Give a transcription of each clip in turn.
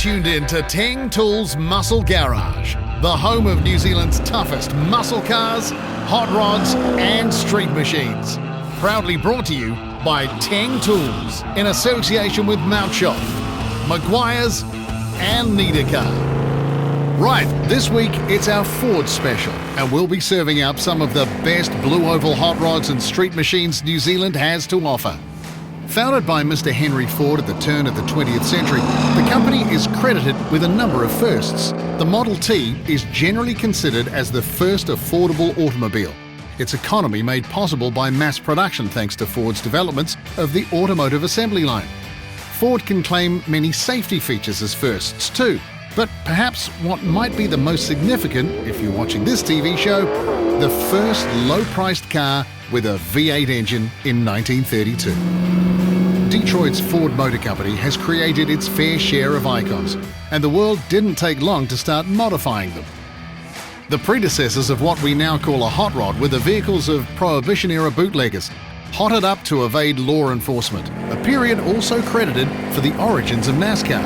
tuned in to Teng Tools Muscle Garage, the home of New Zealand's toughest muscle cars, hot rods and street machines. Proudly brought to you by Teng Tools in association with Mount Shop, Maguire's and Niedercar. Right, this week it's our Ford special, and we'll be serving up some of the best blue oval hot rods and street machines New Zealand has to offer. Founded by Mr. Henry Ford at the turn of the 20th century, the company is credited with a number of firsts. The Model T is generally considered as the first affordable automobile. Its economy made possible by mass production thanks to Ford's developments of the automotive assembly line. Ford can claim many safety features as firsts too. But perhaps what might be the most significant, if you're watching this TV show, the first low-priced car with a V8 engine in 1932. Detroit's Ford Motor Company has created its fair share of icons, and the world didn't take long to start modifying them. The predecessors of what we now call a hot rod were the vehicles of Prohibition-era bootleggers, hotted up to evade law enforcement, a period also credited for the origins of NASCAR.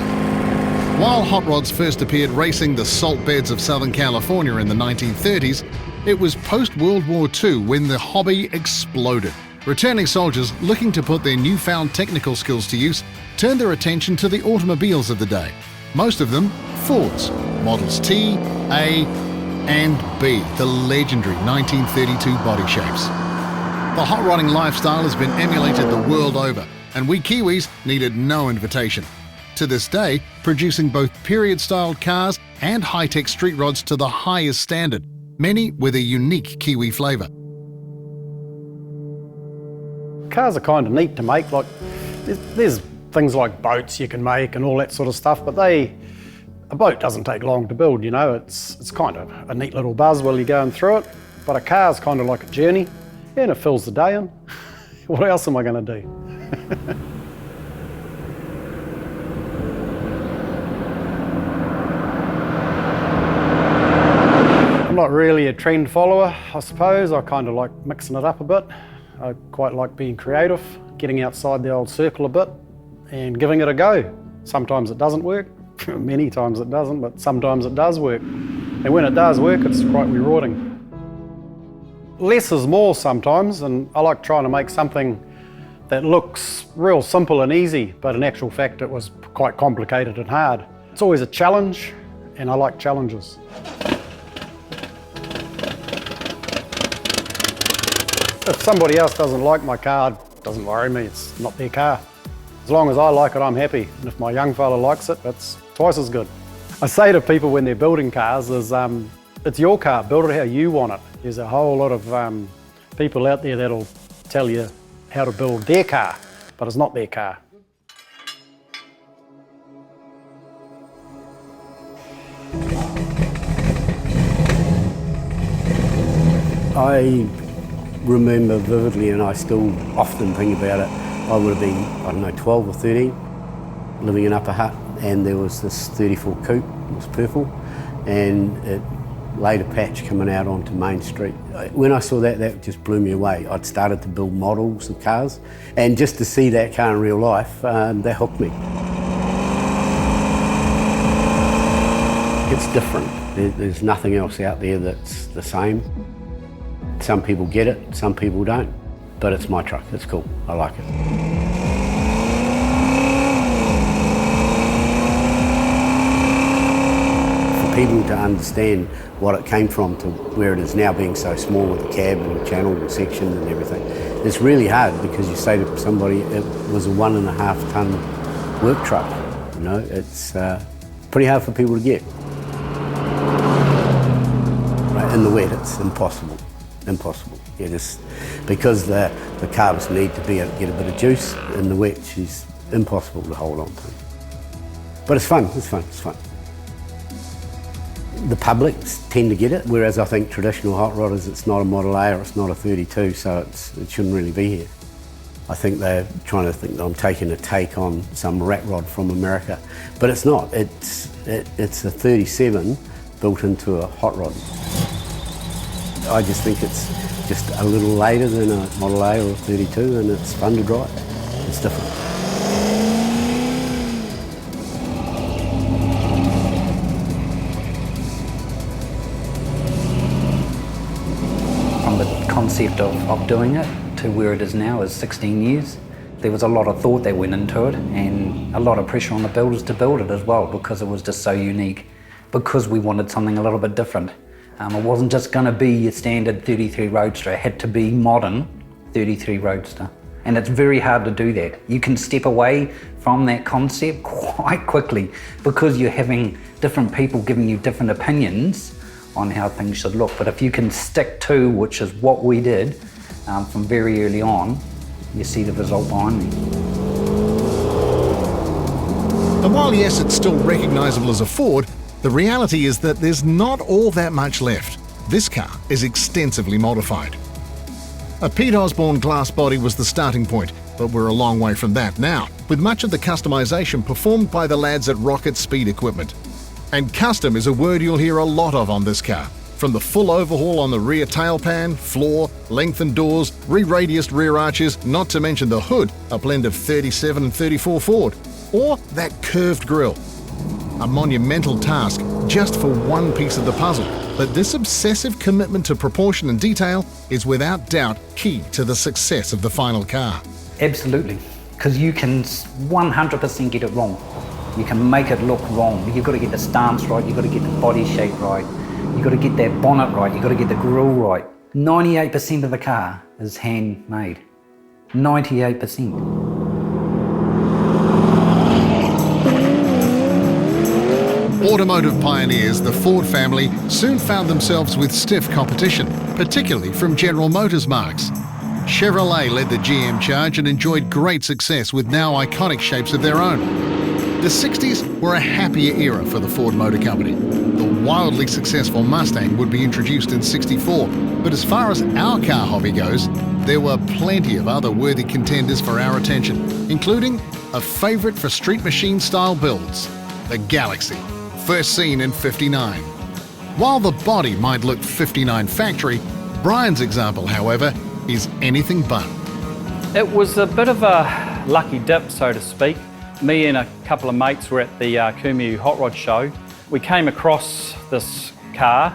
While hot rods first appeared racing the salt beds of Southern California in the 1930s, it was post-World War II when the hobby exploded. Returning soldiers looking to put their newfound technical skills to use turned their attention to the automobiles of the day. Most of them Fords, Models T, A and B, the legendary 1932 body shapes. The hot rodding lifestyle has been emulated the world over, and we Kiwis needed no invitation. To this day, producing both period-styled cars and high-tech street rods to the highest standard, many with a unique Kiwi flavour. Cars are kind of neat to make. Like, there's things like boats you can make and all that sort of stuff, but a boat doesn't take long to build, you know. It's kind of a neat little buzz while you're going through it, but a car's kind of like a journey, and it fills the day in. What else am I going to do? I'm not really a trend follower, I suppose. I kind of like mixing it up a bit. I quite like being creative, getting outside the old circle a bit and giving it a go. Sometimes it doesn't work, many times it doesn't, but sometimes it does work. And when it does work, it's quite rewarding. Less is more sometimes, and I like trying to make something that looks real simple and easy, but in actual fact it was quite complicated and hard. It's always a challenge, and I like challenges. If somebody else doesn't like my car, it doesn't worry me, it's not their car. As long as I like it, I'm happy. And if my young fella likes it, that's twice as good. I say to people when they're building cars is, it's your car, build it how you want it. There's a whole lot of people out there that'll tell you how to build their car, but it's not their car. I remember vividly, and I still often think about it, I would have been, I don't know, 12 or 13, living in Upper Hutt, and there was this 34 coupe, it was purple, and it laid a patch coming out onto Main Street. When I saw that, that just blew me away. I'd started to build models of cars, and just to see that car in real life, that hooked me. It's different. There's nothing else out there that's the same. Some people get it, some people don't, but it's my truck, it's cool, I like it. For people to understand what it came from to where it is now being so small with the cab and channel and section and everything, it's really hard because you say to somebody it was a 1.5 tonne work truck, you know, it's pretty hard for people to get. Right, in the wet it's impossible. Impossible. Yeah, just because the carbs need to get a bit of juice in the wet, she's impossible to hold on to. But it's fun, it's fun, it's fun. The publics tend to get it, whereas I think traditional hot rodders, it's not a Model A or it's not a 32, so it shouldn't really be here. I think they're trying to think that I'm taking a take on some rat rod from America, but it's not. It's a 37 built into a hot rod. I just think it's just a little later than a Model A or a 32, and it's fun to drive. It's different. from the concept of doing it to where it is now is 16 years. There was a lot of thought that went into it and a lot of pressure on the builders to build it as well, because it was just so unique, because we wanted something a little bit different. It wasn't just going to be your standard 33 Roadster, it had to be modern 33 Roadster. And it's very hard to do that. You can step away from that concept quite quickly because you're having different people giving you different opinions on how things should look. But if you can stick to, which is what we did from very early on, you see the result behind me. And while yes, it's still recognisable as a Ford, the reality is that there's not all that much left. This car is extensively modified. A Pete Osborne glass body was the starting point, but we're a long way from that now, with much of the customisation performed by the lads at Rocket Speed Equipment. And custom is a word you'll hear a lot of on this car. From the full overhaul on the rear tailpan, floor, lengthened doors, re-radiused rear arches, not to mention the hood, a blend of 37 and 34 Ford, or that curved grille. A monumental task just for one piece of the puzzle, but this obsessive commitment to proportion and detail is without doubt key to the success of the final car. Absolutely, because you can 100% get it wrong. You can make it look wrong. You've got to get the stance right, you've got to get the body shape right, you've got to get that bonnet right, you've got to get the grille right. 98% of the car is handmade. 98%. Automotive pioneers, the Ford family, soon found themselves with stiff competition, particularly from General Motors marques. Chevrolet led the GM charge and enjoyed great success with now iconic shapes of their own. The 60s were a happier era for the Ford Motor Company. The wildly successful Mustang would be introduced in '64, but as far as our car hobby goes, there were plenty of other worthy contenders for our attention, including a favourite for street machine style builds, the Galaxy, first seen in '59. While the body might look '59 factory, Brian's example, however, is anything but. It was a bit of a lucky dip, so to speak. Me and a couple of mates were at the Kumeu Hot Rod Show. We came across this car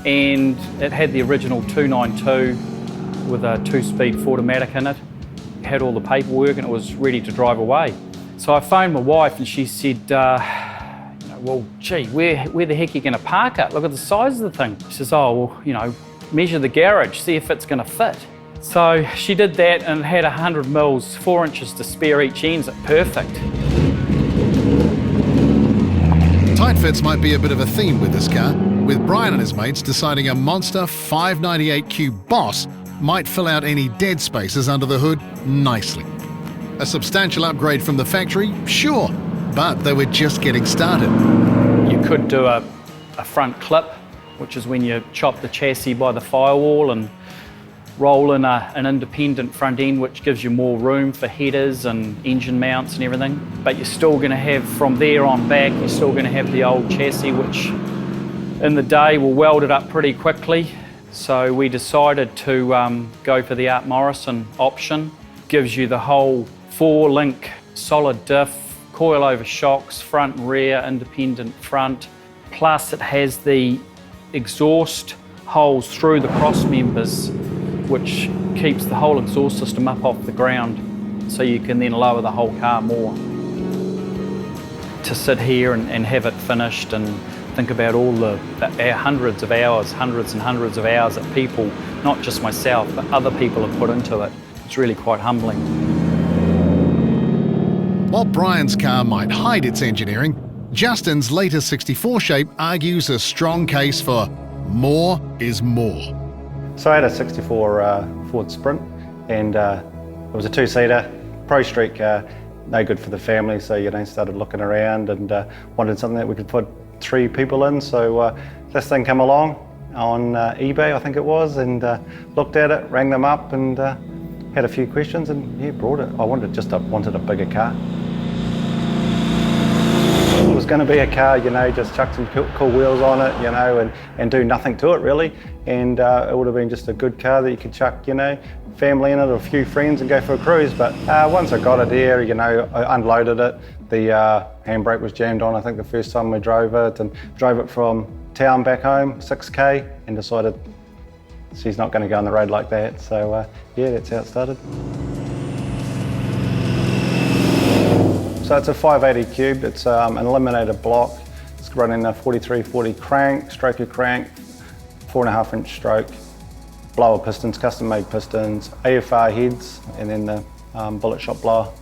and it had the original 292 with a 2-speed Fordomatic in it. It had all the paperwork and it was ready to drive away. So I phoned my wife and she said, well, gee, where the heck are you going to park it? Look at the size of the thing. She says, oh, well, measure the garage, see if it's going to fit. So she did that and it had 100 mils, 4 inches to spare each end, perfect. Tight fits might be a bit of a theme with this car, with Brian and his mates deciding a monster 598Q Boss might fill out any dead spaces under the hood nicely. A substantial upgrade from the factory, sure, but they were just getting started. You could do a front clip, which is when you chop the chassis by the firewall and roll in an independent front end, which gives you more room for headers and engine mounts and everything. But you're still going to have, from there on back, you're still going to have the old chassis, which in the day will weld it up pretty quickly. So we decided to go for the Art Morrison option. Gives you the whole 4-link solid diff, coilover shocks, front and rear, independent front. Plus it has the exhaust holes through the cross members, which keeps the whole exhaust system up off the ground, so you can then lower the whole car more. To sit here and have it finished and think about all the hundreds and hundreds of hours that people, not just myself, but other people have put into it, it's really quite humbling. While Brian's car might hide its engineering, Justin's later 64 shape argues a strong case for more is more. So I had a 64 Ford Sprint and it was a 2-seater, pro street car, no good for the family, so started looking around and wanted something that we could put 3 people in. So this thing came along on eBay, I think it was, and looked at it, rang them up and had a few questions and yeah, brought it. I wanted a bigger car. It was going to be a car, just chuck some cool wheels on it, and do nothing to it really. And it would have been just a good car that you could chuck, family in it or a few friends and go for a cruise. But once I got it there, I unloaded it. The handbrake was jammed on, I think the first time we drove it, and drove it from town back home, 6K, and decided she's not going to go on the road like that. So yeah, that's how it started. So it's a 580 cube. It's an eliminator block. It's running a 4340 crank, stroker crank, 4.5-inch stroke, blower pistons, custom made pistons, AFR heads, and then the bullet shot blower.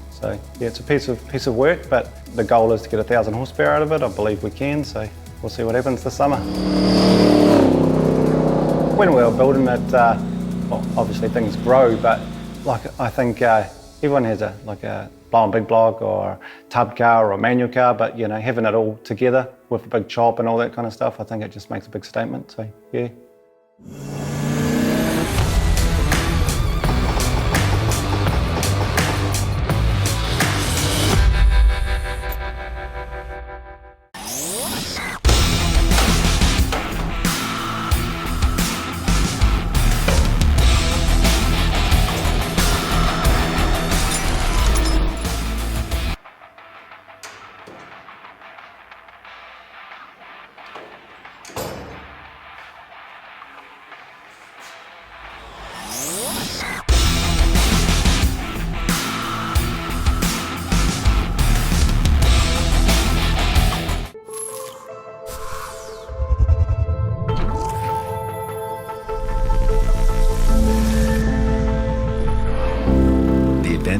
So yeah, it's a piece of work, but the goal is to get 1,000 horsepower out of it. I believe we can, so we'll see what happens this summer. When we were building it, well, obviously things grow, but like I think everyone has a blow on big block or a tub car or a manual car, but you know, having it all together with a big chop and all that kind of stuff, I think it just makes a big statement. So yeah.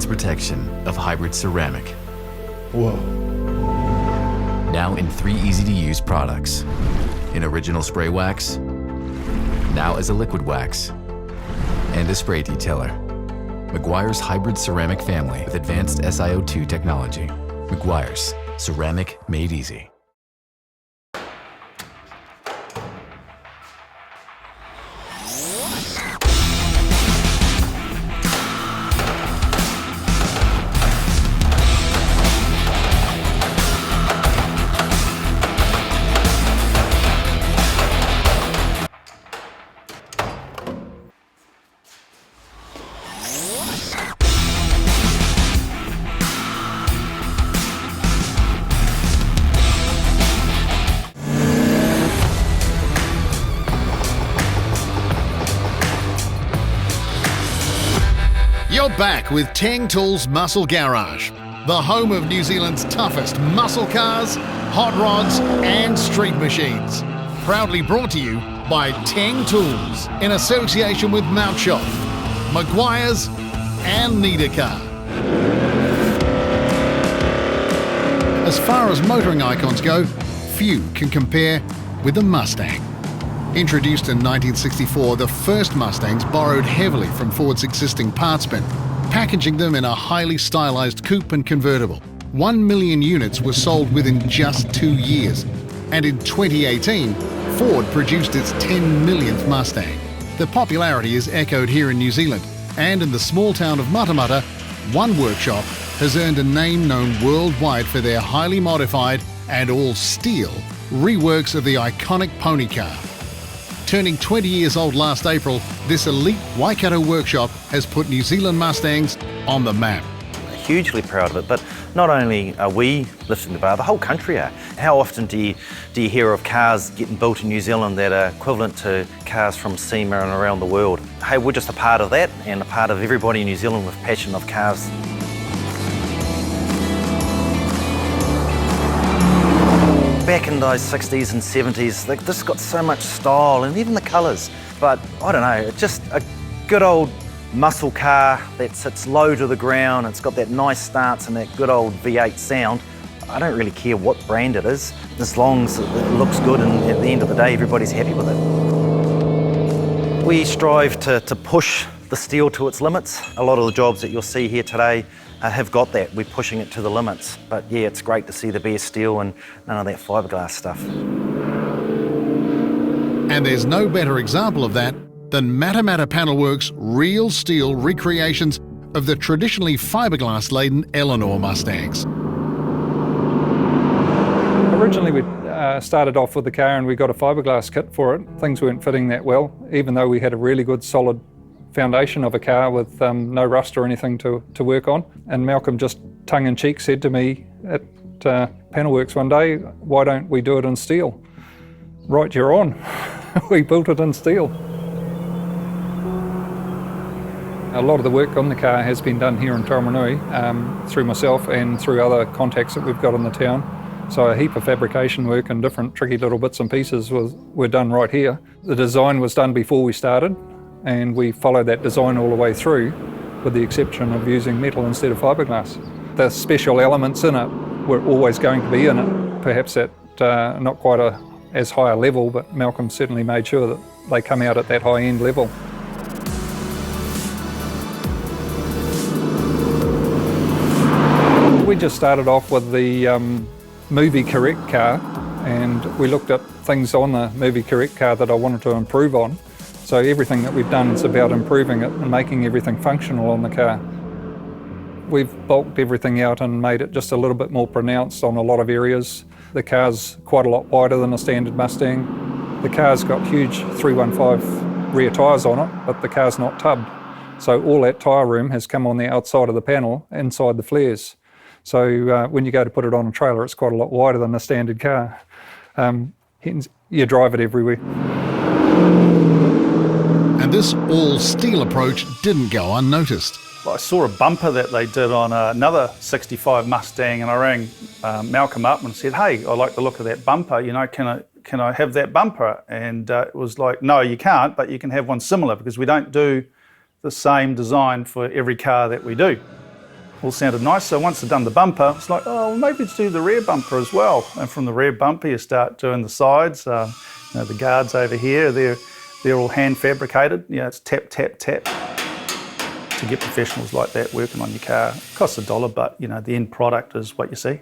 Protection of hybrid ceramic. Whoa. Now in 3 easy-to-use products. In original spray wax, now as a liquid wax, and a spray detailer. Meguiar's hybrid ceramic family with advanced SiO2 technology. Meguiar's, ceramic made easy. You're back with Teng Tools Muscle Garage, the home of New Zealand's toughest muscle cars, hot rods and street machines. Proudly brought to you by Teng Tools in association with Mount Shop, Meguiar's and Niedercar. As far as motoring icons go, few can compare with the Mustang. Introduced in 1964, the first Mustangs borrowed heavily from Ford's existing parts bin, packaging them in a highly stylized coupe and convertible. 1 million units were sold within just 2 years, and in 2018, Ford produced its 10 millionth Mustang. The popularity is echoed here in New Zealand, and in the small town of Matamata, one workshop has earned a name known worldwide for their highly modified and all-steel reworks of the iconic pony car. Turning 20 years old last April, this elite Waikato workshop has put New Zealand Mustangs on the map. Hugely proud of it, but not only are we lifting the bar, the whole country are. How often do you hear of cars getting built in New Zealand that are equivalent to cars from SEMA and around the world? Hey, we're just a part of that and a part of everybody in New Zealand with passion of cars. Back in those 60s and 70s, they just got so much style and even the colours. But I don't know, it's just a good old muscle car that sits low to the ground. It's got that nice stance and that good old V8 sound. I don't really care what brand it is, as long as it looks good and at the end of the day, everybody's happy with it. We strive to push the steel to its limits. A lot of the jobs that you'll see here today have got that. We're pushing it to the limits. But yeah, it's great to see the bare steel and none of that fiberglass stuff. And there's no better example of that than Matamata Panelworks' real steel recreations of the traditionally fiberglass-laden Eleanor Mustangs. Originally we started off with the car and we got a fiberglass kit for it. Things weren't fitting that well, even though we had a really good solid foundation of a car with no rust or anything to work on. And Malcolm just tongue-in-cheek said to me at Panelworks one day, why don't we do it in steel? Right, you're on. We built it in steel. A lot of the work on the car has been done here in Taumarunui through myself and through other contacts that we've got in the town. So a heap of fabrication work and different tricky little bits and pieces were done right here. The design was done before we started, and we followed that design all the way through, with the exception of using metal instead of fiberglass. The special elements in it were always going to be in it, perhaps at not quite as high a level, but Malcolm certainly made sure that they come out at that high end level. We just started off with the movie correct car, and we looked at things on the movie correct car that I wanted to improve on. So everything that we've done is about improving it and making everything functional on the car. We've bulked everything out and made it just a little bit more pronounced on a lot of areas. The car's quite a lot wider than a standard Mustang. The car's got huge 315 rear tyres on it, but the car's not tubbed. So all that tyre room has come on the outside of the panel, inside the flares. So when you go to put it on a trailer, it's quite a lot wider than a standard car. You drive it everywhere. And this all-steel approach didn't go unnoticed. I saw a bumper that they did on another 65 Mustang, and I rang Malcolm up and said, "Hey, I like the look of that bumper, you know, can I have that bumper?" And it was like, "No, you can't, but you can have one similar, because we don't do the same design for every car that we do." All sounded nice, so once I'd done the bumper, it's like, oh, well, maybe let's do the rear bumper as well. And from the rear bumper, you start doing the sides. You know, the guards over here, they're all hand fabricated. You know, it's tap, tap, tap. To get professionals like that working on your car, it costs $1, but you know, the end product is what you see.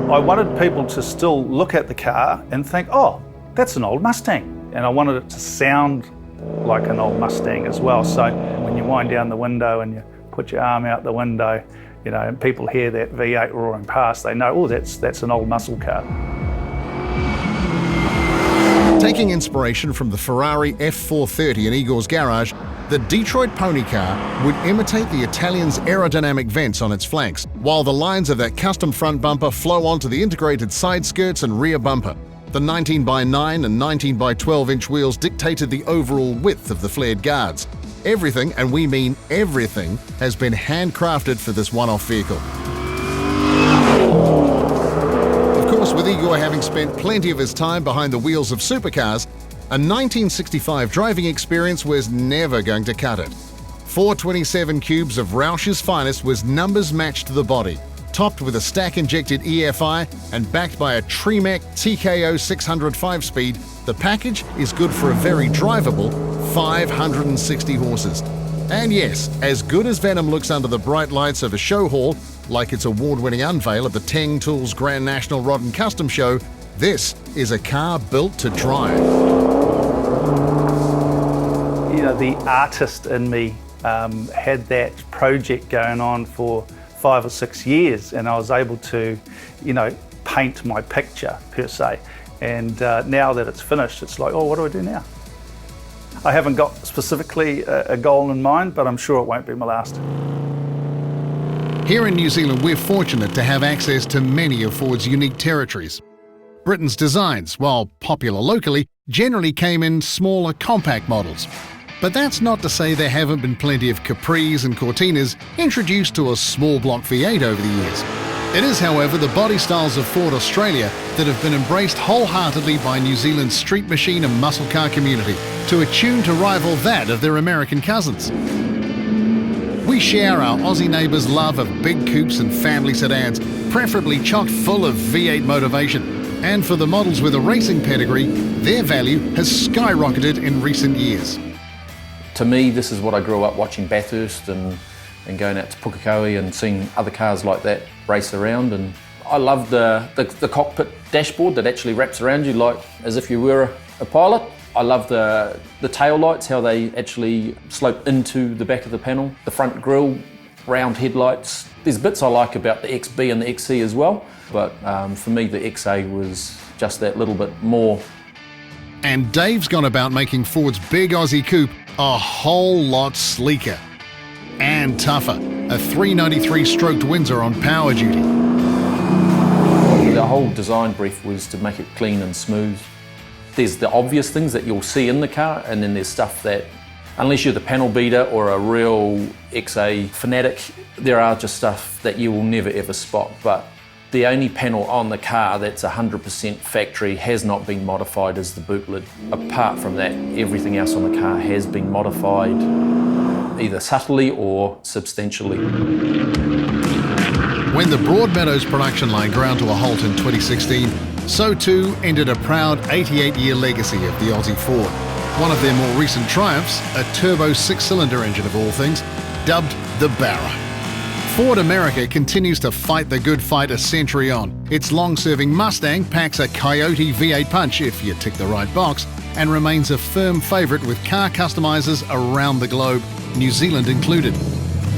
I wanted people to still look at the car and think, oh, that's an old Mustang. And I wanted it to sound like an old Mustang as well. So when you wind down the window and you put your arm out the window, you know, and people hear that V8 roaring past, they know, oh, that's an old muscle car. Taking inspiration from the Ferrari F430 in Igor's garage, the Detroit pony car would imitate the Italian's aerodynamic vents on its flanks, while the lines of that custom front bumper flow onto the integrated side skirts and rear bumper. The 19x9 and 19x12-inch wheels dictated the overall width of the flared guards. Everything, and we mean everything, has been handcrafted for this one-off vehicle. Of course, with Igor having spent plenty of his time behind the wheels of supercars, a 1965 driving experience was never going to cut it. 427 cubes of Roush's finest was numbers matched to the body, topped with a stack-injected EFI and backed by a Tremec TKO 600 5-speed, the package is good for a very drivable 560 horses. And yes, as good as Venom looks under the bright lights of a show hall, like its award-winning unveil at the Teng Tools Grand National Rod and Custom Show, this is a car built to drive. You know, the artist in me had that project going on for 5 or 6 years, and I was able to, you know, paint my picture per se. And now that it's finished, it's like, oh, what do I do now? I haven't got specifically a goal in mind, but I'm sure it won't be my last. Here in New Zealand, we're fortunate to have access to many of Ford's unique territories. Britain's designs, while popular locally, generally came in smaller, compact models. But that's not to say there haven't been plenty of Capris and Cortinas introduced to a small block V8 over the years. It is, however, the body styles of Ford Australia that have been embraced wholeheartedly by New Zealand's street machine and muscle car community, to a tune to rival that of their American cousins. We share our Aussie neighbours' love of big coupes and family sedans, preferably chock full of V8 motivation. And for the models with a racing pedigree, their value has skyrocketed in recent years. To me, this is what I grew up watching, Bathurst and going out to Pukekohe and seeing other cars like that race around. And I love the cockpit dashboard that actually wraps around you like as if you were a pilot. I love the tail lights, how they actually slope into the back of the panel. The front grille, round headlights. There's bits I like about the XB and the XC as well, but for me the XA was just that little bit more. And Dave's gone about making Ford's big Aussie coupe a whole lot sleeker and tougher. A 393 stroked Windsor on power duty. The whole design brief was to make it clean and smooth. There's the obvious things that you'll see in the car, and then there's stuff that, unless you're the panel beater or a real XA fanatic, there are just stuff that you will never ever spot. But the only panel on the car that's 100% factory, has not been modified, is the boot lid. Apart from that, everything else on the car has been modified, either subtly or substantially. When the Broadmeadows production line ground to a halt in 2016, so too ended a proud 88-year legacy of the Aussie Ford. One of their more recent triumphs, a turbo 6-cylinder engine of all things, dubbed the Barra. Ford America continues to fight the good fight a century on. Its long-serving Mustang packs a Coyote V8 punch if you tick the right box, and remains a firm favourite with car customisers around the globe, New Zealand included.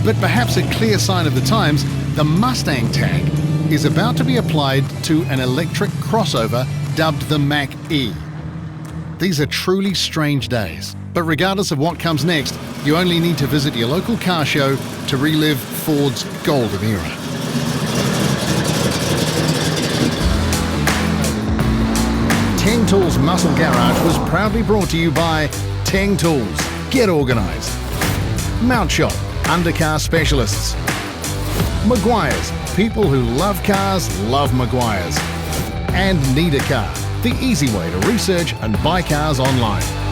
But perhaps a clear sign of the times, the Mustang tag is about to be applied to an electric crossover dubbed the Mach-E. These are truly strange days, but regardless of what comes next, you only need to visit your local car show to relive Ford's golden era. Teng Tools Muscle Garage was proudly brought to you by Teng Tools. Get organised. Mount Shop, undercar specialists. Maguire's, people who love cars love Maguire's. And Need a Car, the easy way to research and buy cars online.